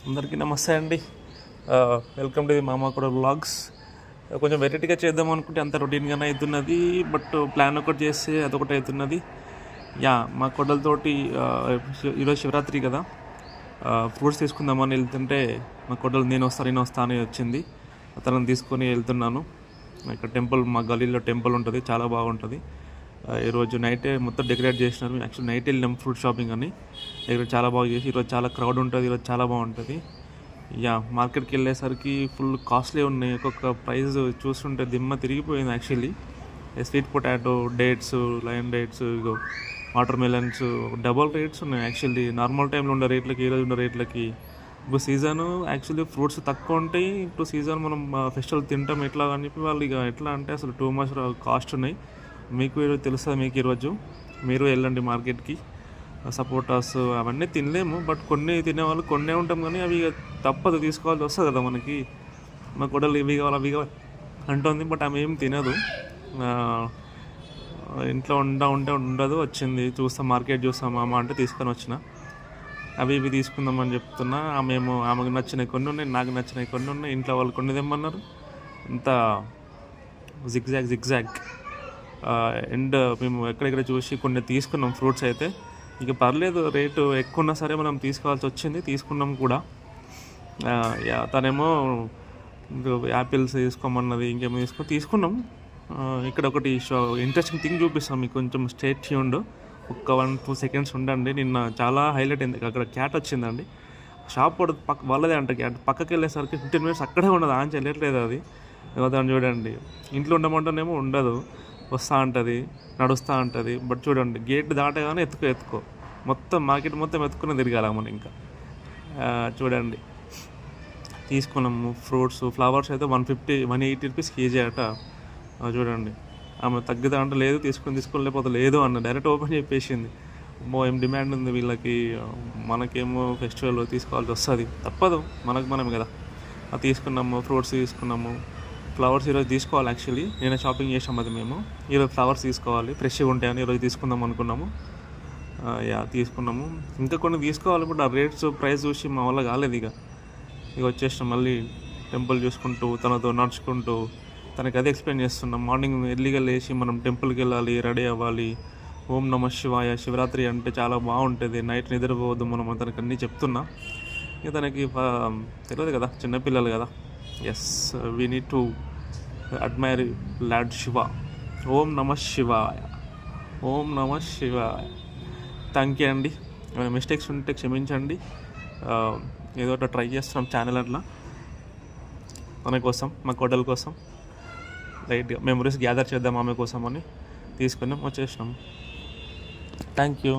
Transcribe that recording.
అందరికీ నమస్తే అండి. వెల్కమ్ టు ది మామ కూడా వ్లాగ్స్. కొంచెం వెరైటీగా చేద్దాం అనుకుంటే అంత రొటీన్గానే అవుతున్నది, బట్ ప్లాన్ ఒకటి చేస్తే అదొకటి అవుతున్నది. మా కొడలతోటి ఈరోజు శివరాత్రి కదా, ఫ్రూట్స్ తీసుకుందామని వెళ్తుంటే మా కొడలు నేను వస్తా అని వచ్చింది. అతను తీసుకొని వెళ్తున్నాను. ఇక్కడ టెంపుల్, మా గలీలో టెంపుల్ ఉంటుంది, చాలా బాగుంటుంది. ఈరోజు నైటే మొత్తం డెకరేట్ చేసినారు. యాక్చువల్లీ నైట్ వెళ్ళినాం ఫ్రూట్ షాపింగ్ అని. ఇక్కడ చాలా బాగా చేసి, ఈరోజు చాలా క్రౌడ్ ఉంటుంది, ఈరోజు చాలా బాగుంటుంది. మార్కెట్కి వెళ్ళేసరికి ఫుల్ కాస్ట్లీ ఉన్నాయి. ఒక్కొక్క ప్రైస్ చూస్తుంటే దిమ్మ తిరిగిపోయింది. Actually sweet potato, dates, lion dates, water melons double rates ఉన్నాయి. యాక్చువల్లీ నార్మల్ టైంలో ఉండే రేట్లకి ఈరోజు ఉండే రేట్లకి ఇప్పుడు సీజను యాక్చువల్లీ ఫ్రూట్స్ తక్కువ ఉంటాయి. ఇప్పుడు సీజన్ మనం ఫెస్టివల్ తింటాం ఎట్లా అని చెప్పి వాళ్ళు ఇక ఎట్లా అంటే అసలు టూ మచ్ కాస్ట్ ఉన్నాయి. మీకు ఈరోజు తెలుస్తుంది, మీకు ఈరోజు మీరు వెళ్ళండి మార్కెట్కి. సపోటాస్ అవన్నీ తినలేము, బట్ కొన్ని తినేవాళ్ళు కొన్నే ఉంటాం, కానీ అవి తప్పదు, తీసుకోవాల్సి వస్తుంది కదా మనకి. మా కొడలు ఇవి కావాలి అంటుంది, బట్ ఆమె ఏం తినదు. ఇంట్లో ఉంటే ఉండదు. వచ్చింది, మార్కెట్ చూస్తాం అమ్మ అంటే తీసుకొని వచ్చిన. అవి ఇవి తీసుకుందామని చెప్తున్నా. ఆమెకు నచ్చినవి కొన్ని ఉన్నాయి, నాకు నచ్చినవి కొన్ని ఉన్నాయి. ఇంట్లో వాళ్ళు కొన్ని తెమ్మన్నారు. అంతా జిగ్జాగ్ అండ్ మేము ఎక్కడెక్కడ చూసి కొన్ని తీసుకున్నాం ఫ్రూట్స్ అయితే. ఇక పర్లేదు, రేటు ఎక్కువ ఉన్నా సరే మనం తీసుకోవాల్సి వచ్చింది, తీసుకున్నాం కూడా. తనేమో యాపిల్స్ తీసుకోమన్నది, ఇంకేమో తీసుకున్నాం. ఇక్కడ ఒకటి ఇంట్రెస్టింగ్ థింగ్ చూపిస్తాం మీకు, కొంచెం స్టే ట్యూన్డ్. ఒక్క 1-2 సెకండ్స్ ఉండండి. నిన్న చాలా హైలైట్ అయింది. అక్కడ క్యాట్ వచ్చిందండి. షాప్ వాళ్ళదే అంట క్యాట్. పక్కకి వెళ్ళేసరికి 15 minutes అక్కడే ఉండదు, ఆన్ చేయట్లేదు అది. దాన్ని చూడండి, ఇంట్లో ఉండమంటేనేమో ఉండదు, వస్తూ ఉంటుంది, నడుస్తూ ఉంటుంది. బట్ చూడండి, గేట్ దాటగానే ఎత్తుకో మొత్తం మార్కెట్ మొత్తం ఎత్తుకుని తిరగాల మనం. ఇంకా చూడండి, తీసుకున్నాము ఫ్రూట్స్. ఫ్లవర్స్ అయితే 150-180 రూపీస్ కేజీ అట. చూడండి, ఆమె తగ్గుతా అంటే లేదు, తీసుకోలేకపోతే లేదు అన్న డైరెక్ట్ ఓపెన్ చెప్పేసింది. ఏం డిమాండ్ ఉంది వీళ్ళకి, మనకేమో ఫెస్టివల్ తీసుకోవాల్సి వస్తుంది, తప్పదు, మనం కదా. అది తీసుకున్నాము, ఫ్రూట్స్ తీసుకున్నాము. ఫ్లవర్స్ ఈరోజు తీసుకోవాలి. యాక్చువల్లీ నేను షాపింగ్ చేసాము, అది మేము ఈరోజు ఫ్లవర్స్ తీసుకోవాలి, ఫ్రెష్గా ఉంటాయని ఈరోజు తీసుకుందాం అనుకున్నాము. తీసుకున్నాము. ఇంకా కొన్ని తీసుకోవాలి, బట్ ఆ రేట్స్ ప్రైస్ చూసి మా వల్ల కాలేదు. ఇక వచ్చేసినాం. మళ్ళీ టెంపుల్ చూసుకుంటూ తనతో నడుచుకుంటూ తనకి అదే ఎక్స్ప్లెయిన్ చేస్తున్నాం. మార్నింగ్ ఎర్లీగా లేచి మనం టెంపుల్కి వెళ్ళాలి, రెడీ అవ్వాలి. ఓం నమ శివాయ, శివరాత్రి అంటే చాలా బాగుంటుంది, నైట్ నిద్రపోవద్దు మనం, తనకి అన్నీ చెప్తున్నా. ఇక తనకి తెలియదు కదా, చిన్నపిల్లలు కదా. Yes, we need to admire lord Shiva. ఓం నమ శివాయ, ఓం నమ శివాయ. థ్యాంక్ యూ అండి. ఏమైనా మిస్టేక్స్ ఉంటే క్షమించండి. ఏదో ఒకటి ట్రై చేస్తున్నాం ఛానల్ అట్లా, మన కోసం, మా కోడల కోసం లైట్గా మెమరీస్ గ్యాదర్ చేద్దాం ఆమె కోసం అని తీసుకున్నాం, వచ్చేసినాం. Thank you.